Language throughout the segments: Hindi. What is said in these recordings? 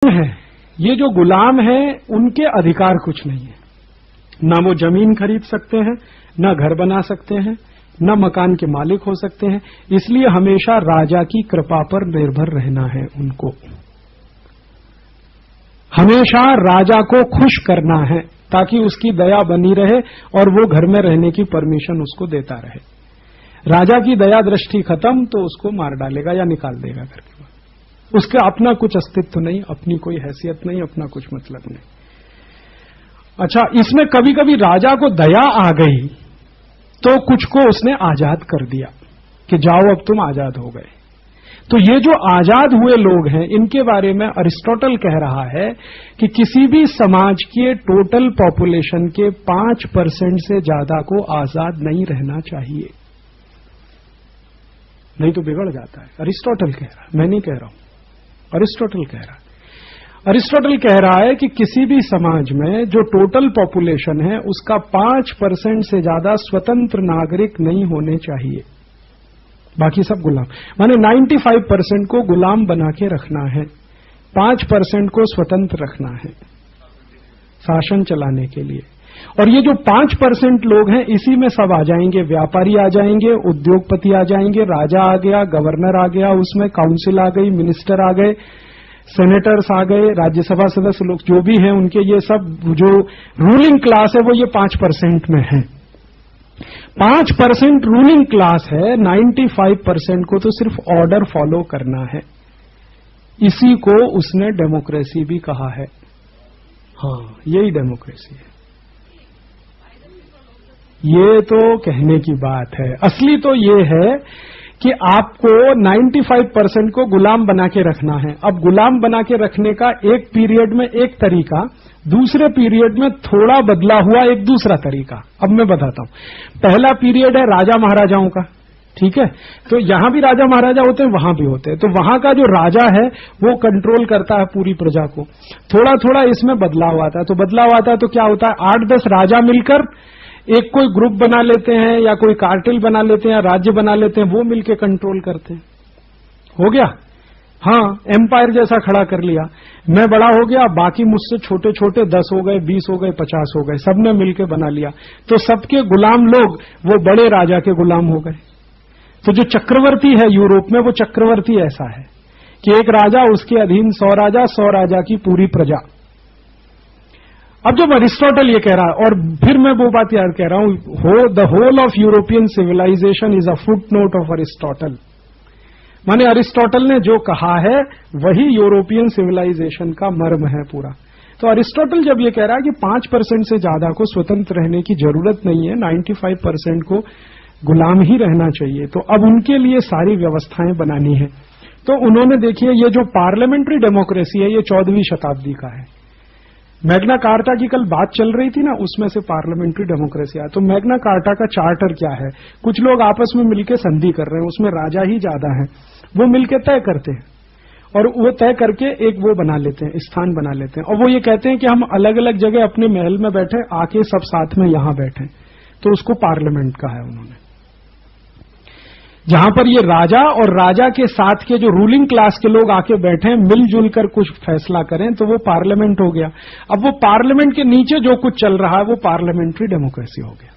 है ये जो गुलाम है उनके अधिकार कुछ नहीं है। ना वो जमीन खरीद सकते हैं, ना घर बना सकते हैं, ना मकान के मालिक हो सकते हैं। इसलिए हमेशा राजा की कृपा पर निर्भर रहना है उनको। हमेशा राजा को खुश करना है ताकि उसकी दया बनी रहे और वो घर में रहने की परमिशन उसको देता रहे। राजा की दया दृष्टि खत्म तो उसको मार डालेगा या निकाल देगा घर के बाहर। उसका अपना कुछ अस्तित्व नहीं, अपनी कोई हैसियत नहीं, अपना कुछ मतलब नहीं। अच्छा, इसमें कभी कभी राजा को दया आ गई तो कुछ को उसने आजाद कर दिया कि जाओ अब तुम आजाद हो गए। तो ये जो आजाद हुए लोग हैं इनके बारे में अरिस्टोटल कह रहा है कि किसी भी समाज के टोटल पॉपुलेशन के 5% से ज्यादा को आजाद नहीं रहना चाहिए, नहीं तो बिगड़ जाता है। अरिस्टोटल कह रहा है, मैं नहीं कह रहा हूं, अरिस्टोटल कह रहा है। अरिस्टोटल कह रहा है कि किसी भी समाज में जो टोटल पॉपुलेशन है उसका 5% से ज्यादा स्वतंत्र नागरिक नहीं होने चाहिए, बाकी सब गुलाम। माने 95% को गुलाम बना के रखना है, 5% को स्वतंत्र रखना है शासन चलाने के लिए। और ये जो 5% लोग हैं इसी में सब आ जाएंगे, व्यापारी आ जाएंगे, उद्योगपति आ जाएंगे, राजा आ गया, गवर्नर आ गया, उसमें काउंसिल आ गई, मिनिस्टर आ गए, सेनेटर्स आ गए, राज्यसभा सदस्य लोग जो भी हैं उनके, ये सब जो रूलिंग क्लास है वो ये 5% में है। 5% रूलिंग क्लास है, 95% को तो सिर्फ ऑर्डर फॉलो करना है। इसी को उसने डेमोक्रेसी भी कहा है। हाँ, यही डेमोक्रेसी है। ये तो कहने की बात है, असली तो ये है कि आपको 95% को गुलाम बना के रखना है। अब गुलाम बना के रखने का एक पीरियड में एक तरीका, दूसरे पीरियड में थोड़ा बदला हुआ एक दूसरा तरीका। अब मैं बताता हूं। पहला पीरियड है राजा महाराजाओं का, ठीक है। तो यहां भी राजा महाराजा होते हैं, वहां भी होते हैं। तो वहां का जो राजा है वो कंट्रोल करता है पूरी प्रजा को। थोड़ा थोड़ा इसमें बदलाव आता है। तो बदलाव आता है तो क्या होता है, 8-10 राजा मिलकर एक कोई ग्रुप बना लेते हैं या कोई कार्टेल बना लेते हैं या राज्य बना लेते हैं, वो मिलके कंट्रोल करते हैं। हो गया, हाँ, एम्पायर जैसा खड़ा कर लिया। मैं बड़ा हो गया, बाकी मुझसे छोटे छोटे 10 हो गए, 20 हो गए, 50 हो गए, सबने मिलके बना लिया। तो सबके गुलाम लोग वो बड़े राजा के गुलाम हो गए। तो जो चक्रवर्ती है यूरोप में, वो चक्रवर्ती ऐसा है कि एक राजा, उसके अधीन 100 राजा, 100 राजा की पूरी प्रजा। अब जब अरिस्टोटल ये कह रहा है, और फिर मैं वो बात याद कह रहा हूं, the whole of European civilization is a foot note of Aristotle. माने अरिस्टोटल ने जो कहा है वही यूरोपियन सिविलाइजेशन का मर्म है पूरा। तो अरिस्टोटल जब ये कह रहा है कि 5% से ज्यादा को स्वतंत्र रहने की जरूरत नहीं है, 95% को गुलाम ही रहना चाहिए, तो अब उनके लिए सारी व्यवस्थाएं बनानी है। तो उन्होंने, देखिए, ये जो पार्लियामेंट्री डेमोक्रेसी है ये 14वीं शताब्दी का है। मैग्ना कार्टा की कल बात चल रही थी ना, उसमें से पार्लियामेंट्री डेमोक्रेसी आया। तो मैग्ना कार्टा का चार्टर क्या है, कुछ लोग आपस में मिलकर संधि कर रहे हैं, उसमें राजा ही ज्यादा है, वो मिलकर तय करते हैं और वो तय करके एक वो बना लेते हैं, स्थान बना लेते हैं। और वो ये कहते हैं कि हम अलग अलग जगह अपने महल में बैठे, आके सब साथ में यहां बैठे। तो उसको पार्लियामेंट कहा है उन्होंने, जहां पर ये राजा और राजा के साथ के जो रूलिंग क्लास के लोग आके बैठे, मिलजुल कर कुछ फैसला करें, तो वो पार्लियामेंट हो गया। अब वो पार्लियामेंट के नीचे जो कुछ चल रहा है वो पार्लियामेंट्री डेमोक्रेसी हो गया।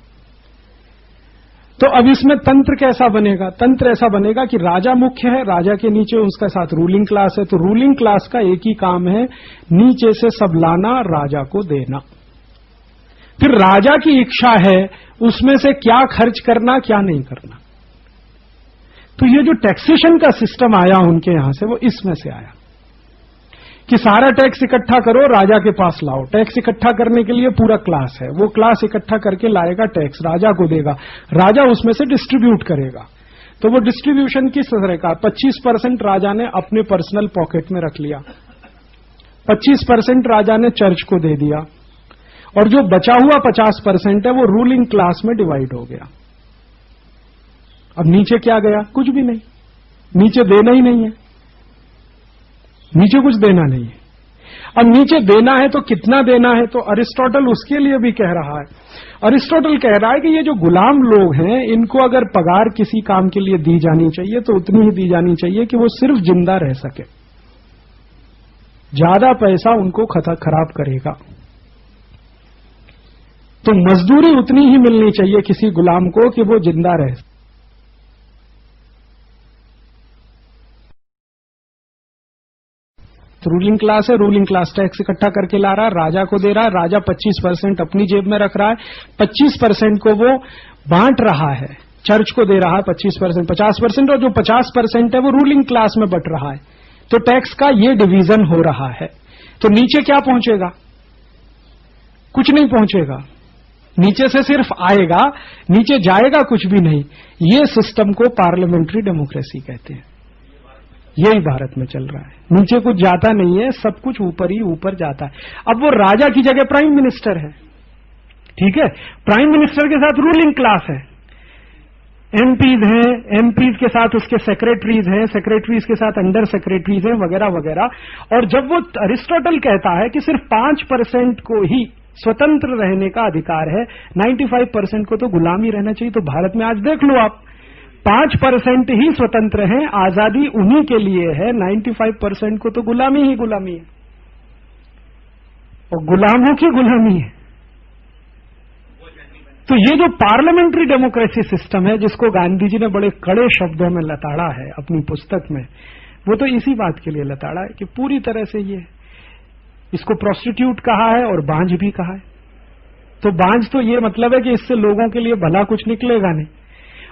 तो अब इसमें तंत्र कैसा बनेगा, तंत्र ऐसा बनेगा कि राजा मुख्य है, राजा के नीचे उसका साथ रूलिंग क्लास है। तो रूलिंग क्लास का एक ही काम है, नीचे से सब लाना, राजा को देना। फिर राजा की इच्छा है उसमें से क्या खर्च करना, क्या नहीं करना। तो ये जो टैक्सेशन का सिस्टम आया उनके यहां से, वो इसमें से आया कि सारा टैक्स इकट्ठा करो, राजा के पास लाओ। टैक्स इकट्ठा करने के लिए पूरा क्लास है, वो क्लास इकट्ठा करके लाएगा, टैक्स राजा को देगा, राजा उसमें से डिस्ट्रीब्यूट करेगा। तो वो डिस्ट्रीब्यूशन किस तरह का, 25% राजा ने अपने पर्सनल पॉकेट में रख लिया, 25% राजा ने चर्च को दे दिया, और जो बचा हुआ 50% है वो रूलिंग क्लास में डिवाइड हो गया। अब नीचे क्या गया, कुछ भी नहीं, नीचे देना ही नहीं है, नीचे कुछ देना नहीं है। अब नीचे देना है तो कितना देना है, तो अरिस्टोटल उसके लिए भी कह रहा है। अरिस्टोटल कह रहा है कि ये जो गुलाम लोग हैं इनको अगर पगार किसी काम के लिए दी जानी चाहिए तो उतनी ही दी जानी चाहिए कि वो सिर्फ जिंदा रह सके। ज्यादा पैसा उनको खराब करेगा। तो मजदूरी उतनी ही मिलनी चाहिए किसी गुलाम को कि वो जिंदा रहे। रूलिंग क्लास है, रूलिंग क्लास टैक्स इकट्ठा करके ला रहा है, राजा को दे रहा है, राजा 25% अपनी जेब में रख रहा है, 25% को वो बांट रहा है, चर्च को दे रहा है 25%, 50%, और जो 50% है वो रूलिंग क्लास में बट रहा है। तो टैक्स का ये डिवीजन हो रहा है। तो नीचे क्या पहुंचेगा? कुछ नहीं पहुंचेगा। नीचे से सिर्फ आएगा, नीचे जाएगा कुछ भी नहीं। ये सिस्टम को पार्लियामेंट्री डेमोक्रेसी कहते हैं। यही भारत में चल रहा है। नीचे कुछ जाता नहीं है, सब कुछ ऊपर ही ऊपर जाता है। अब वो राजा की जगह प्राइम मिनिस्टर है, ठीक है। प्राइम मिनिस्टर के साथ रूलिंग क्लास है, एमपीज हैं, एमपीज के साथ उसके सेक्रेटरीज हैं, सेक्रेटरीज के साथ अंडर सेक्रेटरीज हैं, वगैरह वगैरह। और जब वो अरिस्टोटल कहता है कि सिर्फ 5% को ही स्वतंत्र रहने का अधिकार है, 95% को तो गुलामी रहना चाहिए, तो भारत में आज देख लो आप, 5% ही स्वतंत्र हैं, आजादी उन्हीं के लिए है, 95% को तो गुलामी ही गुलामी है, और गुलामों की गुलामी है। तो ये जो पार्लियामेंट्री डेमोक्रेसी सिस्टम है, जिसको गांधी जी ने बड़े कड़े शब्दों में लताड़ा है अपनी पुस्तक में, वो तो इसी बात के लिए लताड़ा है कि पूरी तरह से ये, इसको प्रोस्टिट्यूट कहा है और बांझ भी कहा है। तो बांझ तो ये मतलब है कि इससे लोगों के लिए भला कुछ निकलेगा नहीं,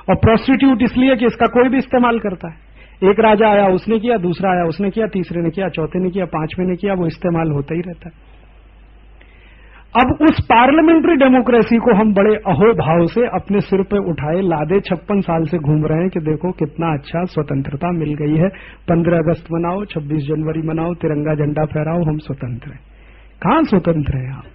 और प्रोस्टिट्यूट इसलिए कि इसका कोई भी इस्तेमाल करता है। एक राजा आया उसने किया, दूसरा आया उसने किया, तीसरे ने किया, चौथे ने किया, पांचवें ने किया, वो इस्तेमाल होता ही रहता है। अब उस पार्लियामेंट्री डेमोक्रेसी को हम बड़े अहोभाव से अपने सिर पे उठाए लादे 56 साल से घूम रहे हैं कि देखो कितना अच्छा स्वतंत्रता मिल गई है, 15 अगस्त मनाओ, 26 जनवरी मनाओ, तिरंगा झंडा फहराओ, हम स्वतंत्र हैं। कहां स्वतंत्र हैं आप?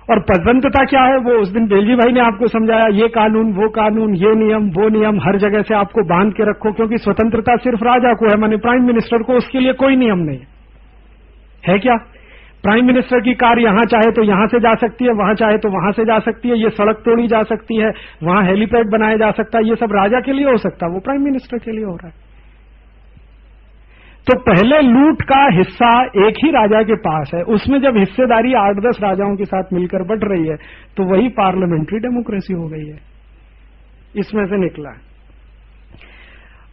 और स्वतंत्रता क्या है वो उस दिन बेलजी भाई ने आपको समझाया, ये कानून, वो कानून, ये नियम, वो नियम, हर जगह से आपको बांध के रखो, क्योंकि स्वतंत्रता सिर्फ राजा को है, माने प्राइम मिनिस्टर को उसके लिए कोई नियम नहीं है क्या? प्राइम मिनिस्टर की कार यहां चाहे तो यहां से जा सकती है, वहां चाहे तो वहां से जा सकती है, ये सड़क तोड़ी जा सकती है, वहां हेलीपैड बनाया जा सकता है, ये सब राजा के लिए हो सकता है, वो प्राइम मिनिस्टर के लिए हो रहा है। तो पहले लूट का हिस्सा एक ही राजा के पास है, उसमें जब हिस्सेदारी 8-10 राजाओं के साथ मिलकर बढ़ रही है, तो वही पार्लियामेंट्री डेमोक्रेसी हो गई है, इसमें से निकला है।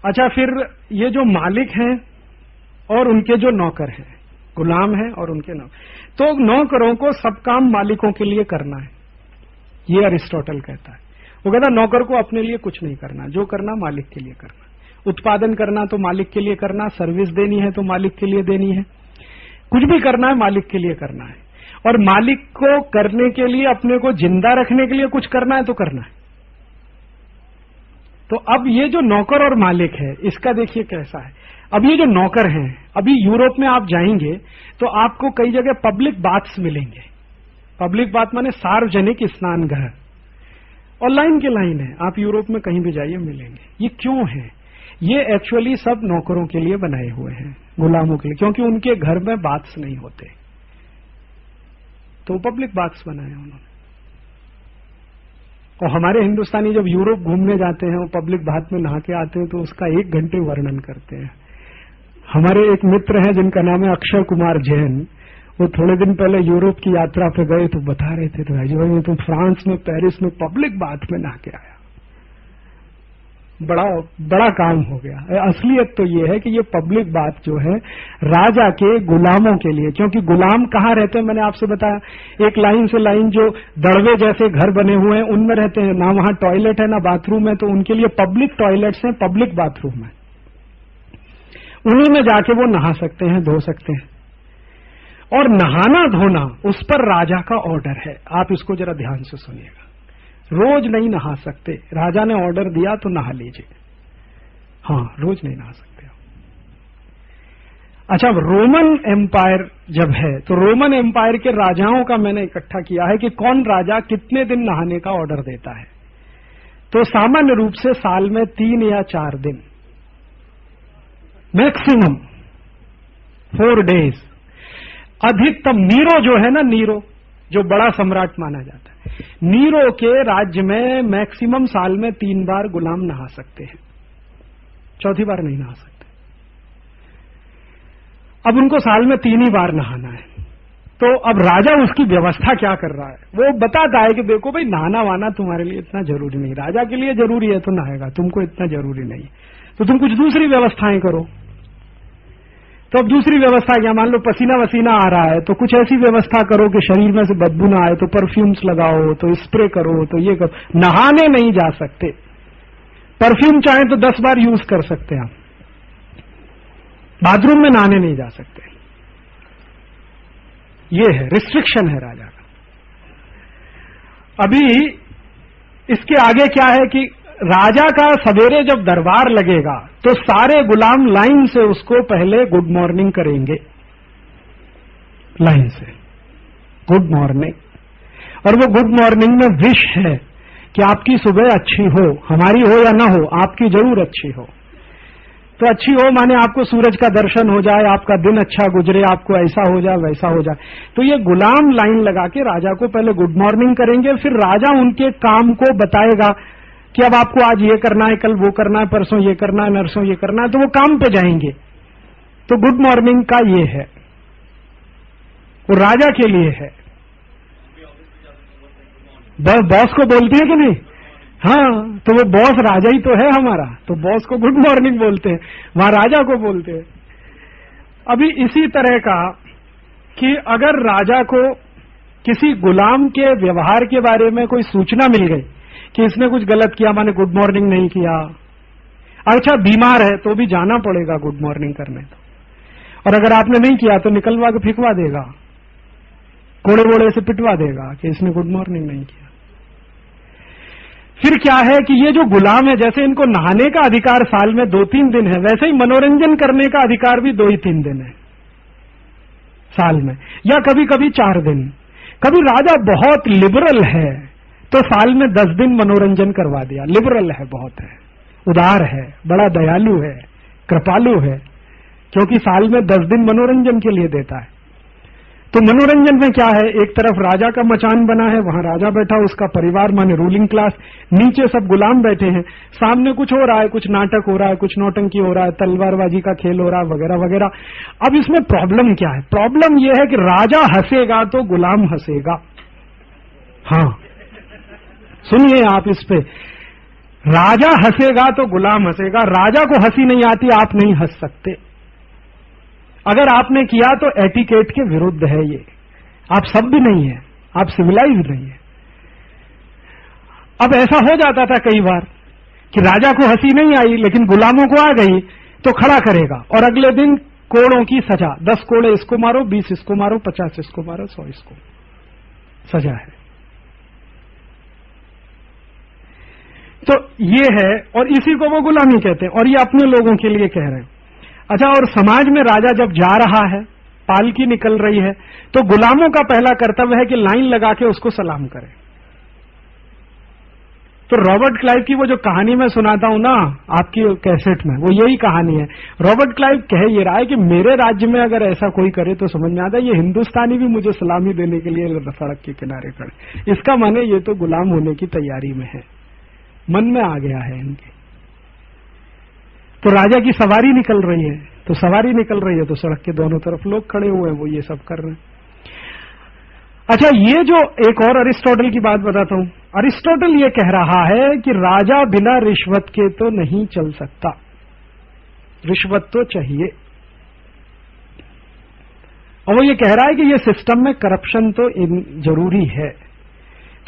अच्छा, फिर ये जो मालिक हैं और उनके जो नौकर हैं, गुलाम हैं और उनके नौकर, तो नौकरों को सब काम मालिकों के लिए करना है, ये अरिस्टोटल कहता है। वो कहता है नौकर को अपने लिए कुछ नहीं करना, जो करना मालिक के लिए करना, उत्पादन करना तो मालिक के लिए करना, सर्विस देनी है तो मालिक के लिए देनी है, कुछ भी करना है मालिक के लिए करना है, और मालिक को करने के लिए, अपने को जिंदा रखने के लिए कुछ करना है तो करना है। तो अब ये जो नौकर और मालिक है, इसका देखिए कैसा है। अब ये जो नौकर हैं, अभी यूरोप में आप जाएंगे तो आपको कई जगह पब्लिक बाथ्स मिलेंगे। पब्लिक बाथ माने सार्वजनिक स्नान घर, और लाइन के लाइन है, आप यूरोप में कहीं भी जाइए मिलेंगे। ये क्यों है? ये एक्चुअली सब नौकरों के लिए बनाए हुए हैं, गुलामों के लिए, क्योंकि उनके घर में बाथ्स नहीं होते, तो पब्लिक बाथ्स बनाए उन्होंने। और हमारे हिंदुस्तानी जब यूरोप घूमने जाते हैं, वो पब्लिक बाथ में नहा के आते हैं तो उसका 1 घंटे वर्णन करते हैं। हमारे एक मित्र हैं जिनका नाम है अक्षय कुमार जैन, वो थोड़े दिन पहले यूरोप की यात्रा पे गए तो बता रहे थे, तो भाई मैं तो फ्रांस में, पेरिस में पब्लिक बाथ में नहा के आया, बड़ा काम हो गया। असलियत तो ये है कि ये पब्लिक बात जो है राजा के गुलामों के लिए, क्योंकि गुलाम कहाँ रहते हैं, मैंने आपसे बताया, एक लाइन से लाइन जो दड़वे जैसे घर बने हुए हैं उनमें रहते हैं, ना वहां टॉयलेट है ना बाथरूम है, तो उनके लिए पब्लिक टॉयलेट्स हैं, पब्लिक बाथरूम है, उन्हीं में जाके वो नहा सकते हैं, धो सकते हैं। और नहाना धोना उस पर राजा का ऑर्डर है, आप इसको जरा ध्यान से सुनिएगा। रोज नहीं नहा सकते, राजा ने ऑर्डर दिया तो नहा लीजिए, हाँ रोज नहीं नहा सकते। अच्छा, रोमन एम्पायर जब है तो रोमन एम्पायर के राजाओं का मैंने इकट्ठा किया है कि कौन राजा कितने दिन नहाने का ऑर्डर देता है। तो सामान्य रूप से साल में 3 या 4 दिन, मैक्सिमम 4 डेज, अधिकतम। नीरो जो है ना, नीरो जो बड़ा सम्राट माना जाता है, नीरो के राज्य में मैक्सिमम साल में 3 बार गुलाम नहा सकते हैं, चौथी बार नहीं नहा सकते। अब उनको साल में 3 ही बार नहाना है। तो अब राजा उसकी व्यवस्था क्या कर रहा है, वो बताता है कि देखो भाई नहाना वाना तुम्हारे लिए इतना जरूरी नहीं, राजा के लिए जरूरी है तो नहाएगा, तुमको इतना जरूरी नहीं, तो तुम कुछ दूसरी व्यवस्थाएं करो। तो अब दूसरी व्यवस्था क्या, मान लो पसीना वसीना आ रहा है तो कुछ ऐसी व्यवस्था करो कि शरीर में से बदबू ना आए, तो परफ्यूम्स लगाओ, तो स्प्रे करो, तो ये करो। नहाने नहीं जा सकते, परफ्यूम चाहे तो 10 बार यूज कर सकते हैं आप, बाथरूम में नहाने नहीं जा सकते। ये है रिस्ट्रिक्शन है राजा का। अभी इसके आगे क्या है कि राजा का सवेरे जब दरबार लगेगा तो सारे गुलाम लाइन से उसको पहले गुड मॉर्निंग करेंगे, लाइन से गुड मॉर्निंग। और वो गुड मॉर्निंग में विश है कि आपकी सुबह अच्छी हो, हमारी हो या ना हो, आपकी जरूर अच्छी हो। तो अच्छी हो माने आपको सूरज का दर्शन हो जाए, आपका दिन अच्छा गुजरे, आपको ऐसा हो जाए वैसा हो जाए। तो ये गुलाम लाइन लगा के राजा को पहले गुड मॉर्निंग करेंगे, फिर राजा उनके काम को बताएगा कि अब आपको आज ये करना है, कल वो करना है, परसों ये करना है, नरसों ये करना है, तो वो काम पे जाएंगे। तो गुड मॉर्निंग का ये है, वो राजा के लिए है। बॉस को बोलती है कि नहीं? हाँ, तो वो बॉस राजा ही तो है हमारा, तो बॉस को गुड मॉर्निंग बोलते हैं, वहां राजा को बोलते हैं। अभी इसी तरह का कि अगर राजा को किसी गुलाम के व्यवहार के बारे में कोई सूचना मिल गई कि इसने कुछ गलत किया, माने गुड मॉर्निंग नहीं किया, अच्छा बीमार है तो भी जाना पड़ेगा गुड मॉर्निंग करने, तो और अगर आपने नहीं किया तो निकलवा के फिकवा देगा, कोड़े वोड़े से पिटवा देगा कि इसने गुड मॉर्निंग नहीं किया। फिर क्या है कि ये जो गुलाम है, जैसे इनको नहाने का अधिकार साल में 2-3 दिन है, वैसे ही मनोरंजन करने का अधिकार भी 2-3 दिन है साल में, या कभी कभी 4 दिन। कभी राजा बहुत लिबरल है तो साल में 10 दिन मनोरंजन करवा दिया, लिबरल है, बहुत है, उदार है, बड़ा दयालु है, कृपालु है, क्योंकि साल में 10 दिन मनोरंजन के लिए देता है। तो मनोरंजन में क्या है, एक तरफ राजा का मचान बना है, वहां राजा बैठा, उसका परिवार माने रूलिंग क्लास, नीचे सब गुलाम बैठे हैं, सामने कुछ हो रहा है, कुछ नाटक हो रहा है, कुछ नौटंकी हो रहा है, तलवारबाजी का खेल हो रहा है, वगैरह वगैरह। अब इसमें प्रॉब्लम क्या है? प्रॉब्लम यह है कि राजा हंसेगा तो गुलाम हंसेगा। हाँ, सुनिए आप इस पे, राजा हंसेगा तो गुलाम हंसेगा। राजा को हंसी नहीं आती, आप नहीं हंस सकते। अगर आपने किया तो एटिकेट के विरुद्ध है ये, आप सभ्य नहीं है, आप सिविलाइज्ड नहीं है। अब ऐसा हो जाता था कई बार कि राजा को हंसी नहीं आई लेकिन गुलामों को आ गई, तो खड़ा करेगा और अगले दिन कोड़ों की सजा, 10 कोड़े इसको मारो, 20 इसको मारो, 50 इसको मारो, 100 इसको, सजा है। तो ये है, और इसी को वो गुलामी कहते हैं, और ये अपने लोगों के लिए कह रहे हैं। अच्छा, और समाज में राजा जब जा रहा है, पालकी निकल रही है, तो गुलामों का पहला कर्तव्य है कि लाइन लगा के उसको सलाम करें। तो रॉबर्ट क्लाइव की वो जो कहानी मैं सुनाता हूं ना आपकी कैसेट में, वो यही कहानी है। रॉबर्ट क्लाइव कह ये रहा है कि मेरे राज्य में अगर ऐसा कोई करे तो समझ में आता है ये हिंदुस्तानी भी मुझे सलामी देने के लिए सड़क के किनारे खड़े, इसका माने ये तो गुलाम होने की तैयारी में है, मन में आ गया है इनके। तो राजा की सवारी निकल रही है, तो सवारी निकल रही है तो सड़क के दोनों तरफ लोग खड़े हुए हैं, वो ये सब कर रहे हैं। अच्छा, ये जो एक और अरिस्टोटल की बात बताता हूं। अरिस्टोटल ये कह रहा है कि राजा बिना रिश्वत के तो नहीं चल सकता, रिश्वत तो चाहिए। और वो ये कह रहा है कि ये सिस्टम में करप्शन तो जरूरी है।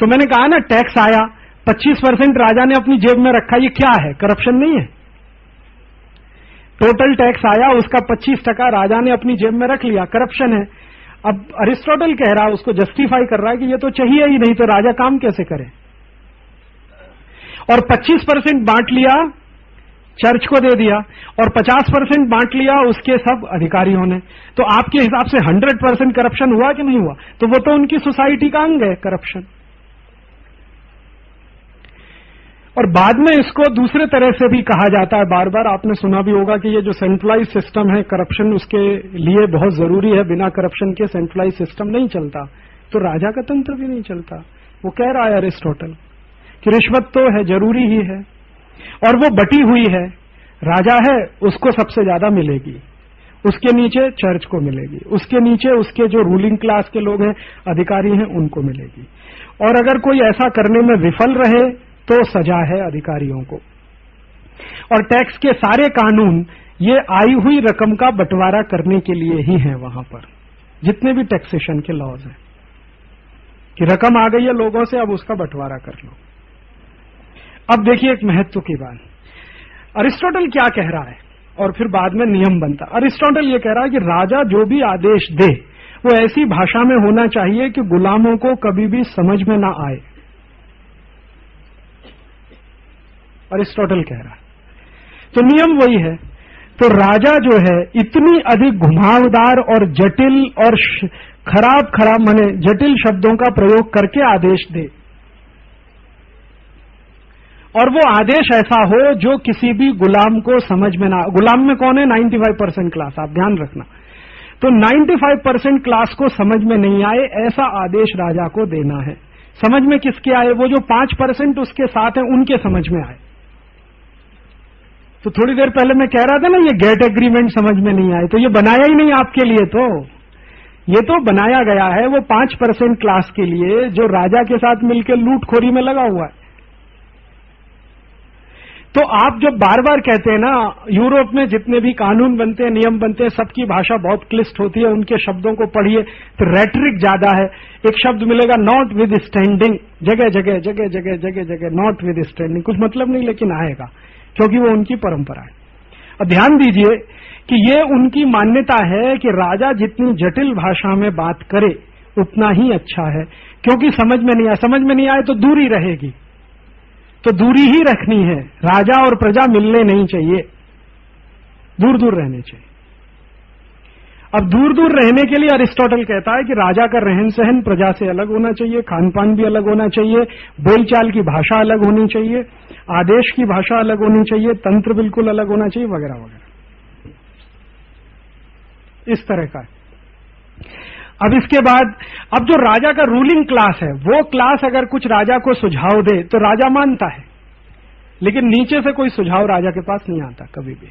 तो मैंने कहा ना, टैक्स आया, 25% राजा ने अपनी जेब में रखा, ये क्या है? करप्शन नहीं है? टोटल टैक्स आया, उसका 25% राजा ने अपनी जेब में रख लिया, करप्शन है। अब अरिस्टोटल कह रहा है, उसको जस्टिफाई कर रहा है कि ये तो चाहिए ही नहीं, तो राजा काम कैसे करे? और 25% बांट लिया, चर्च को दे दिया, और 50% बांट लिया उसके सब अधिकारियों ने, तो आपके हिसाब से 100% करप्शन हुआ कि नहीं हुआ? तो वो तो उनकी सोसाइटी का अंग है करप्शन। और बाद में इसको दूसरे तरह से भी कहा जाता है, बार बार आपने सुना भी होगा कि ये जो सेंट्रलाइज सिस्टम है, करप्शन उसके लिए बहुत जरूरी है, बिना करप्शन के सेंट्रलाइज सिस्टम नहीं चलता, तो राजा का तंत्र भी नहीं चलता। वो कह रहा है अरिस्टोटल कि रिश्वत तो है, जरूरी ही है, और वो बटी हुई है, राजा है उसको सबसे ज्यादा मिलेगी, उसके नीचे चर्च को मिलेगी, उसके नीचे उसके जो रूलिंग क्लास के लोग हैं, अधिकारी हैं, उनको मिलेगी। और अगर कोई ऐसा करने में विफल रहे तो सजा है अधिकारियों को। और टैक्स के सारे कानून ये आई हुई रकम का बंटवारा करने के लिए ही हैं वहां पर, जितने भी टैक्सेशन के लॉज हैं, कि रकम आ गई है लोगों से, अब उसका बंटवारा कर लो। अब देखिए एक महत्व की बात, अरिस्टोटल क्या कह रहा है और फिर बाद में नियम बनता। अरिस्टोटल ये कह रहा है कि राजा जो भी आदेश दे वो ऐसी भाषा में होना चाहिए कि गुलामों को कभी भी समझ में ना आए। अरिस्टोटल कह रहा है, तो नियम वही है। तो राजा जो है इतनी अधिक घुमावदार और जटिल और खराब माने जटिल शब्दों का प्रयोग करके आदेश दे, और वो आदेश ऐसा हो जो किसी भी गुलाम को समझ में ना। गुलाम में कौन है? 95% क्लास, आप ध्यान रखना। तो 95% क्लास को समझ में नहीं आए ऐसा आदेश राजा को देना है। समझ में किसके आए? वो जो 5% उसके साथ हैं उनके समझ में आए। तो थोड़ी देर पहले मैं कह रहा था ना, ये गेट एग्रीमेंट समझ में नहीं आए, तो ये बनाया ही नहीं आपके लिए, तो ये तो बनाया गया है वो 5% क्लास के लिए जो राजा के साथ मिलकर लूटखोरी में लगा हुआ है। तो आप जब बार बार कहते हैं ना, यूरोप में जितने भी कानून बनते हैं, नियम बनते हैं, सबकी भाषा बहुत क्लिष्ट होती है, उनके शब्दों को पढ़िए तो रेटरिक ज्यादा है। एक शब्द मिलेगा नॉट विद स्टैंडिंग, जगह जगह जगह जगह जगह जगह नॉट विद स्टैंडिंग, कुछ मतलब नहीं लेकिन आएगा, क्योंकि वो उनकी परंपरा है। और ध्यान दीजिए कि ये उनकी मान्यता है कि राजा जितनी जटिल भाषा में बात करे उतना ही अच्छा है, क्योंकि समझ में नहीं आए, समझ में नहीं आए तो दूरी रहेगी, तो दूरी ही रखनी है। राजा और प्रजा मिलने नहीं चाहिए, दूर दूर रहने चाहिए। अब दूर दूर रहने के लिए अरिस्टोटल कहता है कि राजा का रहन सहन प्रजा से अलग होना चाहिए, खान पान भी अलग होना चाहिए, बोलचाल की भाषा अलग होनी चाहिए, आदेश की भाषा अलग होनी चाहिए, तंत्र बिल्कुल अलग होना चाहिए, वगैरह वगैरह, इस तरह का। अब इसके बाद अब जो राजा का रूलिंग क्लास है, वो क्लास अगर कुछ राजा को सुझाव दे तो राजा मानता है, लेकिन नीचे से कोई सुझाव राजा के पास नहीं आता कभी भी।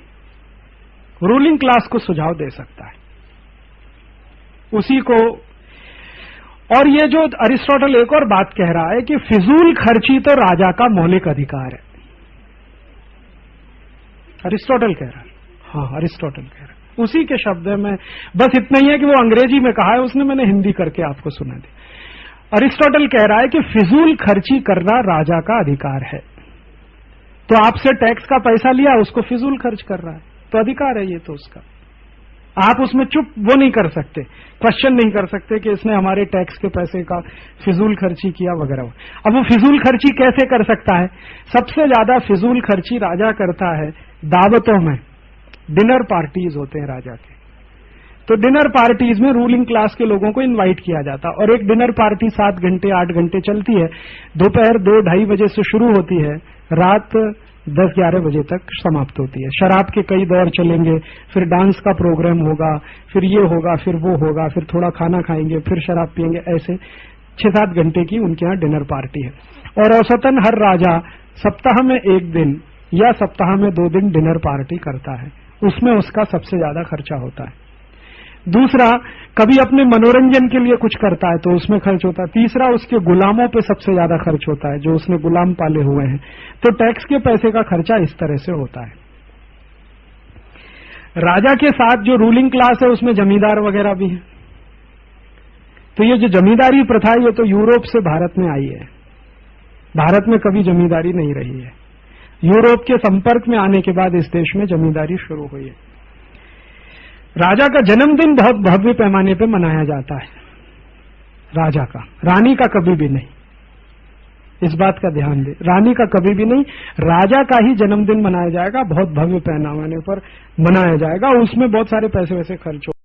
रूलिंग क्लास को सुझाव दे सकता है उसी को। और ये जो अरिस्टोटल एक और बात कह रहा है कि फिजूल खर्ची तो राजा का मौलिक अधिकार है, अरिस्टोटल कह रहा है। हाँ, अरिस्टोटल कह रहा है, उसी के शब्द में, बस इतना ही है कि वो अंग्रेजी में कहा है उसने, मैंने हिंदी करके आपको सुना दी। अरिस्टोटल कह रहा है कि फिजूल खर्ची करना राजा का अधिकार है। तो आपसे टैक्स का पैसा लिया, उसको फिजूल खर्च कर रहा है, तो अधिकार है ये तो उसका। आप उसमें चुप वो नहीं कर सकते, क्वेश्चन नहीं कर सकते कि इसने हमारे टैक्स के पैसे का फिजूल खर्ची किया वगैरह। अब वो फिजूल खर्ची कैसे कर सकता है? सबसे ज्यादा फिजूल खर्ची राजा करता है दावतों में, डिनर पार्टीज होते हैं राजा के, तो डिनर पार्टीज में रूलिंग क्लास के लोगों को इनवाइट किया जाता, और एक डिनर पार्टी 7 घंटे 8 घंटे चलती है, दोपहर 2-2:30 बजे से शुरू होती है, रात 10-11 बजे तक समाप्त होती है। शराब के कई दौर चलेंगे, फिर डांस का प्रोग्राम होगा, फिर ये होगा, फिर वो होगा, फिर थोड़ा खाना खाएंगे, फिर शराब पिएंगे, ऐसे 6-7 घंटे की उनके यहाँ डिनर पार्टी है। और औसतन हर राजा सप्ताह में 1 दिन या सप्ताह में 2 दिन डिनर पार्टी करता है, उसमें उसका सबसे ज्यादा खर्चा होता है। दूसरा, कभी अपने मनोरंजन के लिए कुछ करता है तो उसमें खर्च होता है। तीसरा, उसके गुलामों पे सबसे ज्यादा खर्च होता है, जो उसने गुलाम पाले हुए हैं, तो टैक्स के पैसे का खर्चा इस तरह से होता है। राजा के साथ जो रूलिंग क्लास है उसमें जमींदार वगैरह भी है। तो ये जो जमींदारी प्रथा है ये तो यूरोप से भारत में आई है, भारत में कभी जमींदारी नहीं रही है। यूरोप के संपर्क में आने के बाद इस देश में जमींदारी शुरू हुई है। राजा का जन्मदिन बहुत भव्य पैमाने पर मनाया जाता है, राजा का, रानी का कभी भी नहीं, इस बात का ध्यान दे, रानी का कभी भी नहीं, राजा का ही जन्मदिन मनाया जाएगा, बहुत भव्य पैमाने पर मनाया जाएगा, उसमें बहुत सारे पैसे वैसे खर्च हो